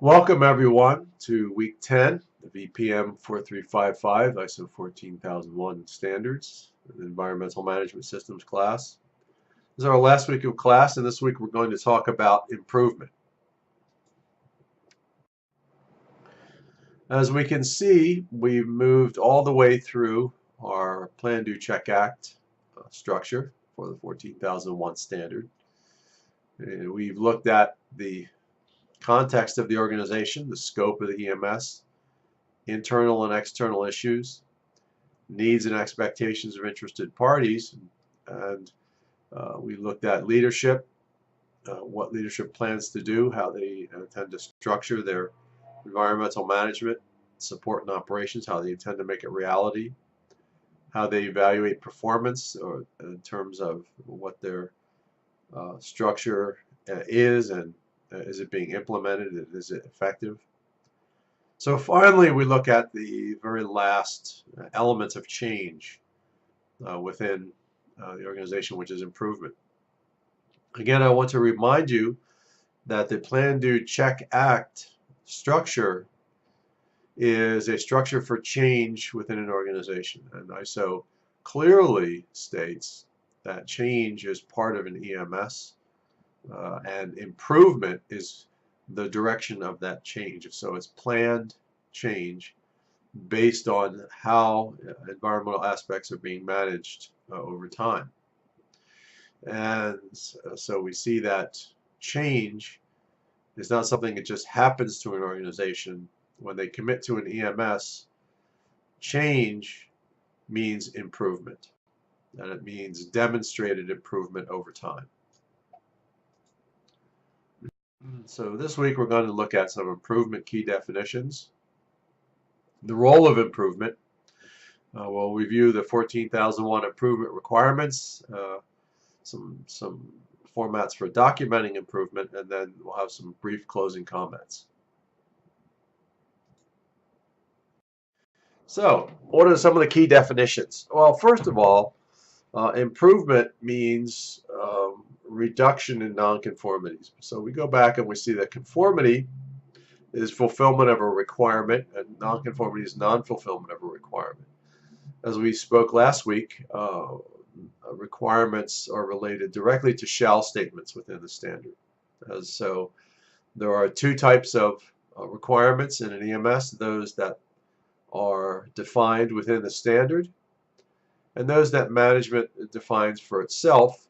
Welcome everyone to week 10 of EPM 4355, ISO 14001 standards, the environmental management systems class. This is our last week of class, and this week we're going to talk about improvement. As we can see, we've moved all the way through our Plan, Do, Check, Act structure for the 14001 standard. And we've looked at the context of the organization, the scope of the EMS, internal and external issues, needs and expectations of interested parties, and we looked at leadership, what leadership plans to do, how they intend to structure their environmental management, support and operations, how they intend to make it reality, how they evaluate performance or in terms of what their structure is, and is it being implemented, and is it effective. So finally, we look at the very last element of change within the organization, which is improvement. Again, I want to remind you that the Plan, Do, Check, Act structure is a structure for change within an organization. And ISO clearly states that change is part of an EMS, and improvement is the direction of that change. So it's planned change based on how environmental aspects are being managed over time. And so we see that change is not something that just happens to an organization. When they commit to an EMS, change means improvement, and it means demonstrated improvement over time. So this week we're going to look at some improvement key definitions. The role of improvement. We'll review the 14001 improvement requirements, some formats for documenting improvement, and then we'll have some brief closing comments. So, what are some of the key definitions? Well, first of all, improvement means reduction in nonconformities. So we go back and we see that conformity is fulfillment of a requirement, and nonconformity is non-fulfillment of a requirement. As we spoke last week, requirements are related directly to shall statements within the standard. So there are two types of requirements in an EMS: those that are defined within the standard, and those that management defines for itself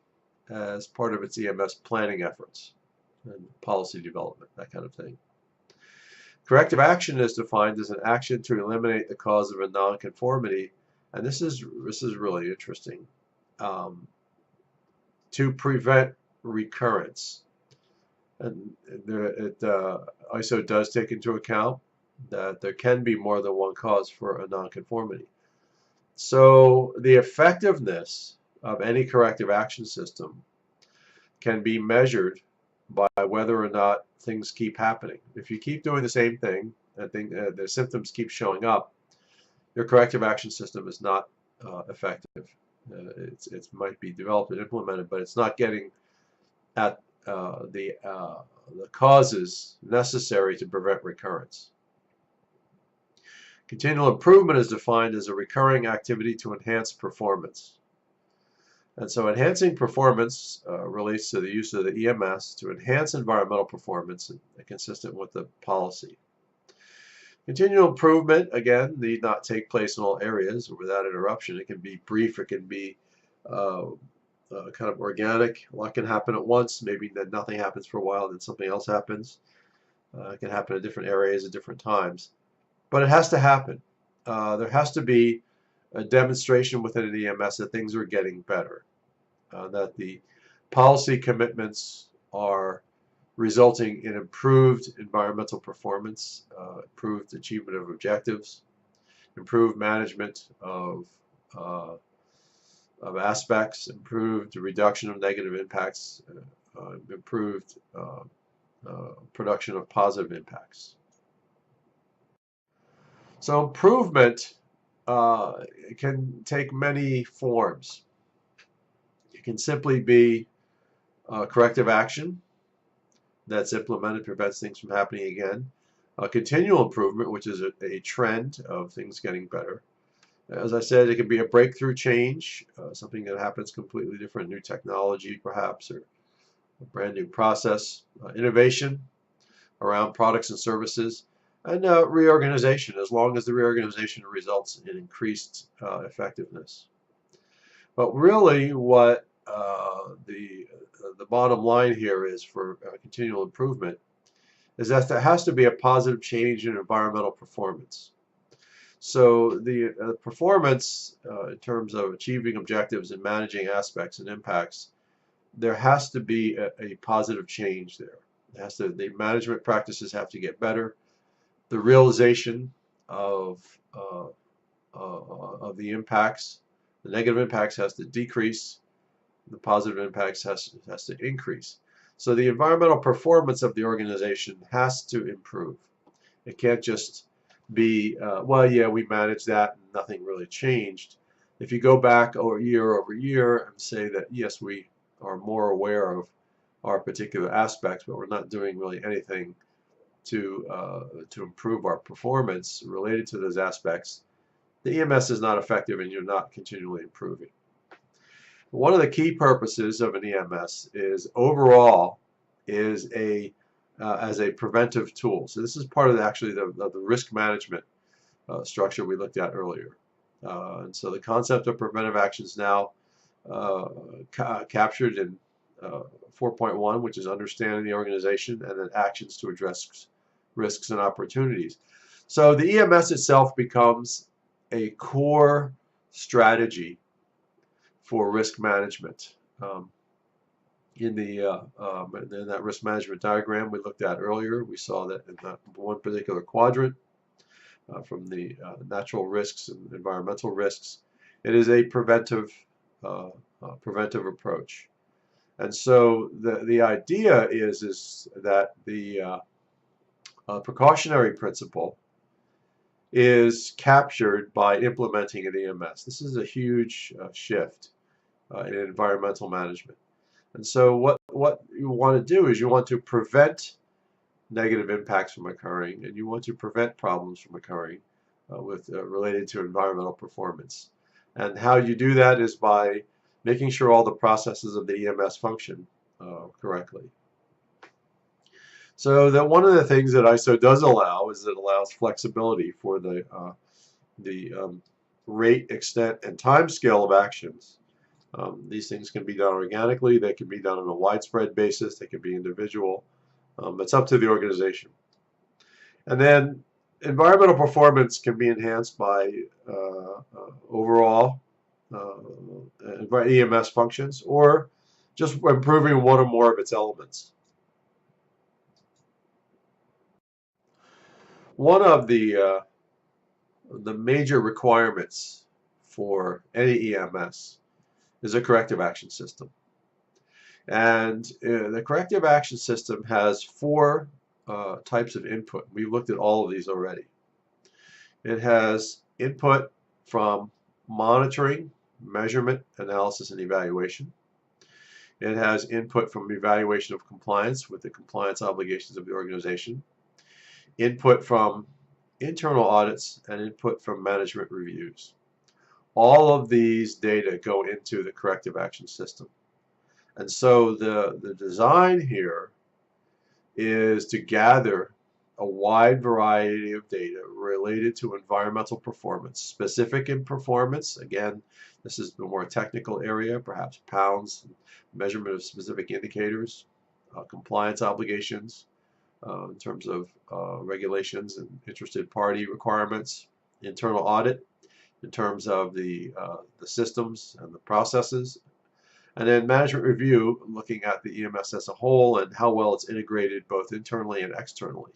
as part of its EMS planning efforts and policy development, that kind of thing. Corrective action is defined as an action to eliminate the cause of a nonconformity, and this is really interesting, to prevent recurrence. And ISO does take into account that there can be more than one cause for a nonconformity. So the effectiveness of any corrective action system can be measured by whether or not things keep happening. If you keep doing the same thing and the symptoms keep showing up, your corrective action system is not effective. It might be developed and implemented, but it's not getting at the causes necessary to prevent recurrence. Continual improvement is defined as a recurring activity to enhance performance. And so enhancing performance relates to the use of the EMS to enhance environmental performance consistent with the policy. Continual improvement, again, need not take place in all areas or without interruption. It can be brief, it can be kind of organic. A lot can happen at once. Maybe then nothing happens for a while, then something else happens. It can happen in different areas at different times. But it has to happen. There has to be a demonstration within an EMS that things are getting better, that the policy commitments are resulting in improved environmental performance, improved achievement of objectives, improved management of aspects, improved reduction of negative impacts, improved production of positive impacts. So improvement can take many forms. It can simply be corrective action that's implemented, prevents things from happening again. continual improvement, which is a trend of things getting better. As I said, it could be a breakthrough change, something that happens completely different, new technology perhaps, or a brand new process, innovation around products and services, and reorganization, as long as the reorganization results in increased effectiveness. But really, what the bottom line here is for continual improvement is that there has to be a positive change in environmental performance. So the performance in terms of achieving objectives and managing aspects and impacts, there has to be a positive change there. The management practices have to get better. The realization of the impacts, the negative impacts, has to decrease. The positive impacts has to increase. So the environmental performance of the organization has to improve. It can't just be, well, yeah, we managed that and nothing really changed. If you go back over year and say that, yes, we are more aware of our particular aspects, but we're not doing really anything to improve our performance related to those aspects, the EMS is not effective and you're not continually improving. One of the key purposes of an EMS is overall is as a preventive tool. So this is part of actually the risk management structure we looked at earlier. And so the concept of preventive actions now captured in 4.1, which is understanding the organization, and then actions to address risks and opportunities. So the EMS itself becomes a core strategy for risk management. In that risk management diagram we looked at earlier, we saw that in that one particular quadrant from the natural risks and environmental risks, it is a preventive approach. And so the idea is that the precautionary principle is captured by implementing an EMS. This is a huge shift in environmental management. And so what you want to do is you want to prevent negative impacts from occurring, and you want to prevent problems from occurring related to environmental performance. And how you do that is by making sure all the processes of the EMS function correctly. So that one of the things that ISO does allow is it allows flexibility for the rate, extent, and time scale of actions. These things can be done organically, they can be done on a widespread basis, they can be individual. It's up to the organization. And then environmental performance can be enhanced by overall EMS functions, or just improving one or more of its elements. One of the major requirements for any EMS is a corrective action system. And the corrective action system has four types of input. We've looked at all of these already. It has input from monitoring, measurement, analysis, and evaluation. It has input from evaluation of compliance with the compliance obligations of the organization, input from internal audits, and input from management reviews. All of these data go into the corrective action system. And so the design here is to gather a wide variety of data related to environmental performance, specific in performance. Again, this is the more technical area, perhaps pounds, measurement of specific indicators, compliance obligations in terms of regulations and interested party requirements, internal audit in terms of the systems and the processes, and then management review, looking at the EMS as a whole and how well it's integrated both internally and externally.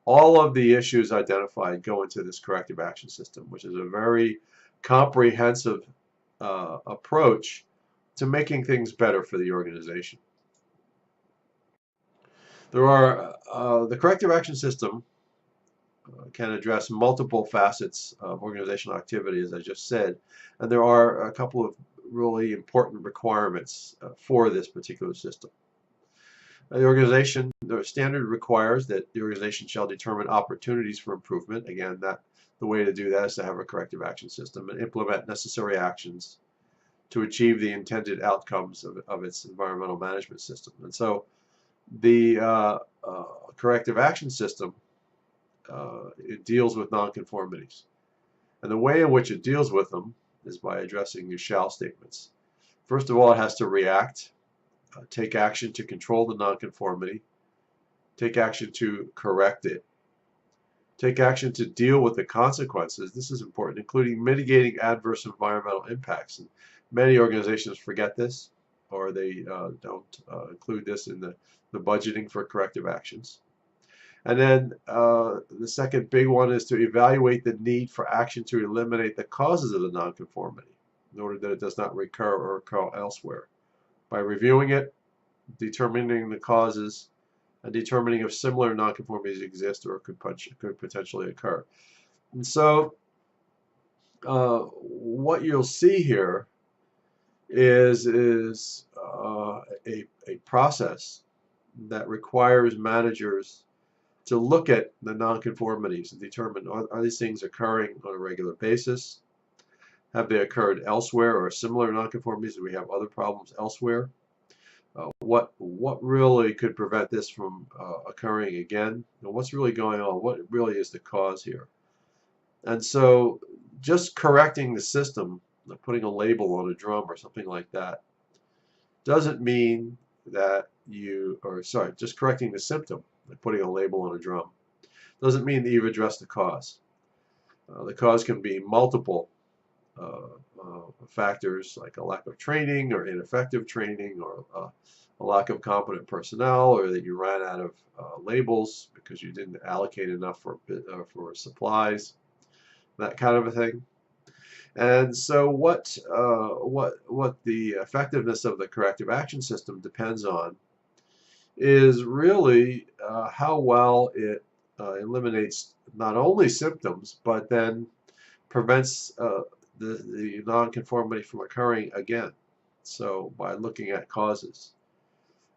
All of the issues identified go into this corrective action system, which is a very comprehensive approach to making things better for the organization. The corrective action system can address multiple facets of organizational activity, as I just said, and there are a couple of really important requirements for this particular system. The standard requires that the organization shall determine opportunities for improvement. Again, the way to do that is to have a corrective action system and implement necessary actions to achieve the intended outcomes of its environmental management system. And so the corrective action system, it deals with nonconformities. And the way in which it deals with them is by addressing your shall statements. First of all, it has to react, take action to control the nonconformity, take action to correct it, take action to deal with the consequences. This is important, including mitigating adverse environmental impacts. And many organizations forget this, or they don't include this in the budgeting for corrective actions. And then the second big one is to evaluate the need for action to eliminate the causes of the nonconformity in order that it does not recur or occur elsewhere. By reviewing it, determining the causes, and determining if similar nonconformities exist or could potentially occur. And so what you'll see here is a process that requires managers to look at the nonconformities and determine, are these things occurring on a regular basis? Have they occurred elsewhere, or similar nonconformities? Do we have other problems elsewhere? What really could prevent this from occurring again? And what's really going on? What really is the cause here? And so just correcting the system, like putting a label on a drum or something like that, doesn't mean that just correcting the symptom, like putting a label on a drum, doesn't mean that you've addressed the cause. The cause can be multiple factors, like a lack of training or ineffective training, or a lack of competent personnel, or that you ran out of labels because you didn't allocate enough for supplies, that kind of a thing. And so what the effectiveness of the corrective action system depends on is really how well it eliminates not only symptoms, but then prevents the nonconformity from occurring again. So by looking at causes.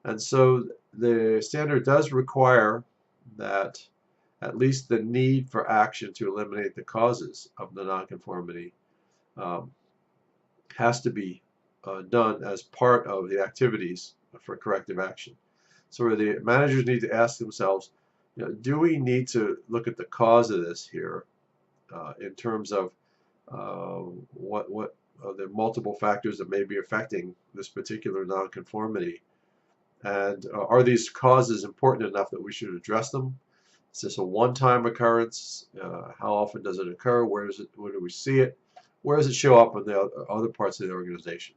And so the standard does require that at least the need for action to eliminate the causes of the nonconformity has to be done as part of the activities for corrective action. So the managers need to ask themselves, do we need to look at the cause of this here in terms of what are the multiple factors that may be affecting this particular nonconformity, and are these causes important enough that we should address them? Is this a one-time occurrence? How often does it occur? Where do we see it? Where does it show up in the other parts of the organization?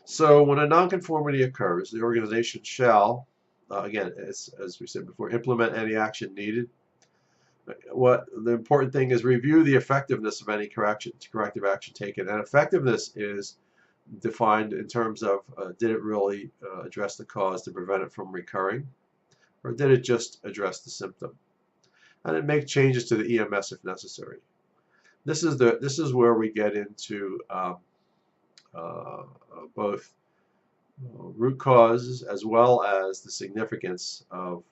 So when a nonconformity occurs, the organization shall, again, as we said before, implement any action needed. What the important thing is, review the effectiveness of any corrective action taken. And effectiveness is defined in terms of did it really address the cause to prevent it from recurring, or did it just address the symptom? And it make changes to the EMS if necessary. This is where we get into both root causes as well as the significance of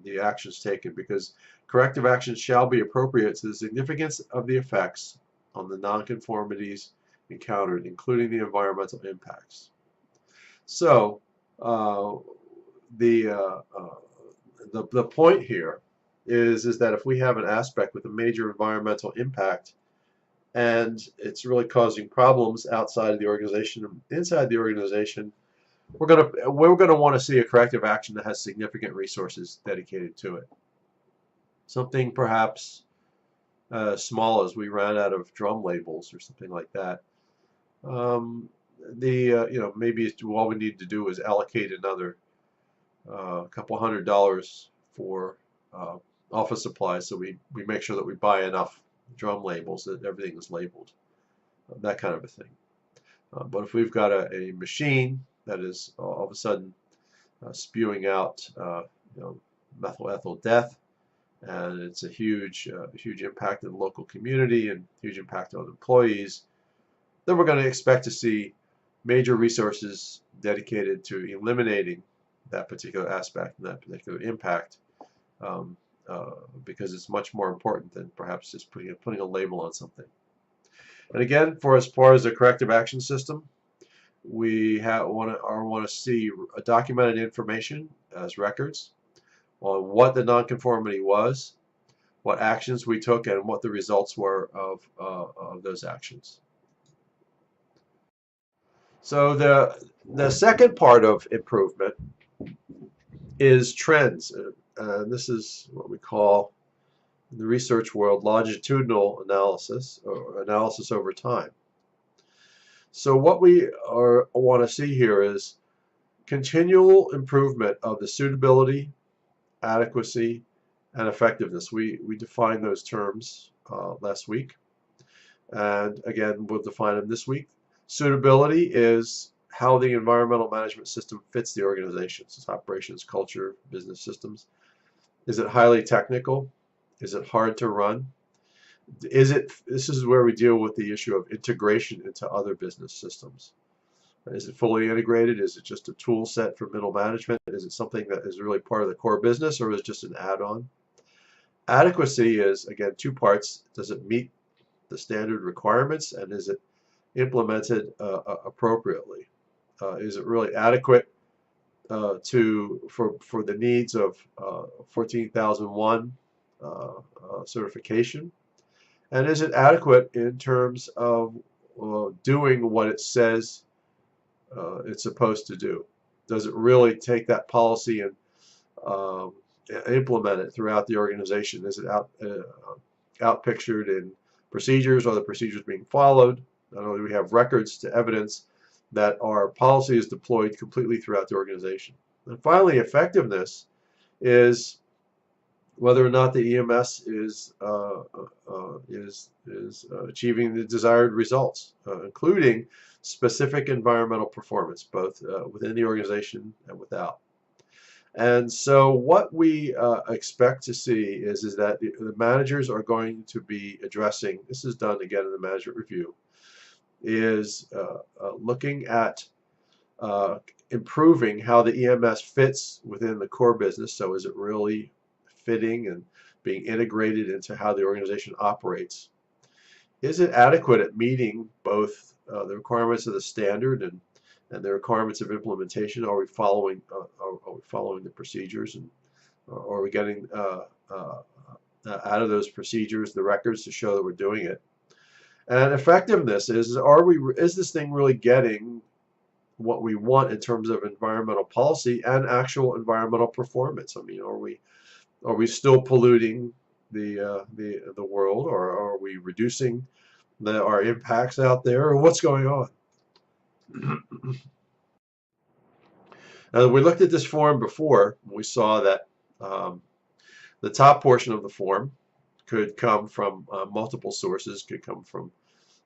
the actions taken, because corrective actions shall be appropriate to the significance of the effects on the nonconformities encountered, including the environmental impacts. So the point here is that if we have an aspect with a major environmental impact and it's really causing problems outside of the organization and inside the organization, we're gonna want to see a corrective action that has significant resources dedicated to it. Something perhaps small as we ran out of drum labels or something like that. Maybe all we need to do is allocate another couple $100 for office supplies, so we make sure that we buy enough drum labels that everything is labeled, that kind of a thing. But if we've got a machine that is all of a sudden spewing out methyl ethyl death, and it's a huge impact in the local community and huge impact on employees, then we're going to expect to see major resources dedicated to eliminating that particular aspect and that particular impact, um, because it's much more important than perhaps just putting a label on something. And again, for as far as the corrective action system, we want to see documented information as records on what the nonconformity was, what actions we took, and what the results were of those actions. So the second part of improvement is trends. This is what we call in the research world longitudinal analysis, or analysis over time. So what we want to see here is continual improvement of the suitability, adequacy, and effectiveness. We defined those terms last week, and again we'll define them this week. Suitability is how the environmental management system fits the organization. It's operations, culture, business systems. Is it highly technical? Is it hard to run? This is where we deal with the issue of integration into other business systems. Is it fully integrated? Is it just a tool set for middle management? Is it something that is really part of the core business, or is it just an add-on? Adequacy is, again, two parts. Does it meet the standard requirements, and is it implemented appropriately? Is it really adequate for the needs of 14001 certification? And is it adequate in terms of doing what it says it's supposed to do? Does it really take that policy and implement it throughout the organization? Is it out pictured in procedures? Are the procedures being followed? Not only do we have records to evidence that our policy is deployed completely throughout the organization. And finally, effectiveness is whether or not the EMS is achieving the desired results, including specific environmental performance, both within the organization and without. And so what we expect to see is that the managers are going to be addressing, this is done again in the management review, is looking at improving how the EMS fits within the core business. So is it really fitting and being integrated into how the organization operates? Is it adequate at meeting both the requirements of the standard and the requirements of implementation? Are we following the procedures, and are we getting out of those procedures the records to show that we're doing it? And effectiveness is this thing really getting what we want in terms of environmental policy and actual environmental performance? I mean, are we still polluting the world, or are we reducing our impacts out there, or what's going on? Now, we looked at this form before. We saw that the top portion of the form could come from multiple sources. Could come from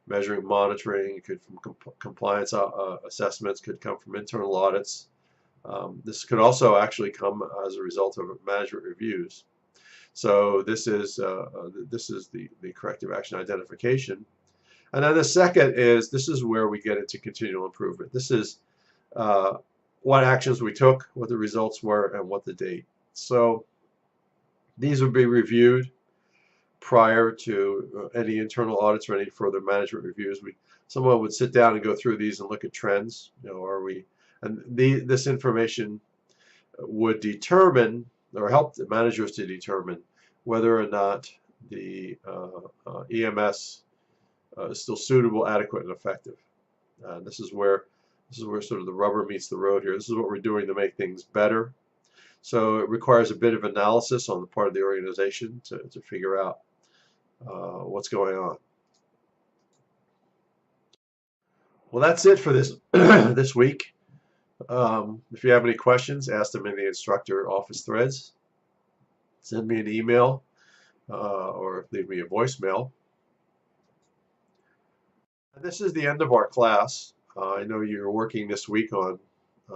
measuring, monitoring. It could from compliance assessments. Could come from internal audits. This could also actually come as a result of management reviews. So this is the corrective action identification. And then the second is, this is where we get into continual improvement. This is what actions we took, what the results were, and what the date. So these would be reviewed prior to any internal audits or any further management reviews. Someone would sit down and go through these and look at trends. This information would determine, or help the managers to determine, whether or not the EMS is still suitable, adequate, and effective. This is where sort of the rubber meets the road here. This is what we're doing to make things better. So it requires a bit of analysis on the part of the organization to figure out what's going on. Well, that's it for this this week. If you have any questions, ask them in the instructor office threads. Send me an email or leave me a voicemail. And this is the end of our class. I know you're working this week on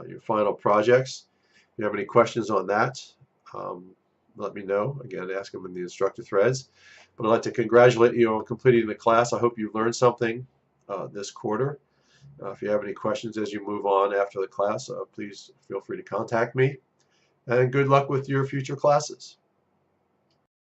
your final projects. If you have any questions on that, let me know. Again, ask them in the instructor threads. But I'd like to congratulate you on completing the class. I hope you learned something this quarter. If you have any questions as you move on after the class, please feel free to contact me. And good luck with your future classes.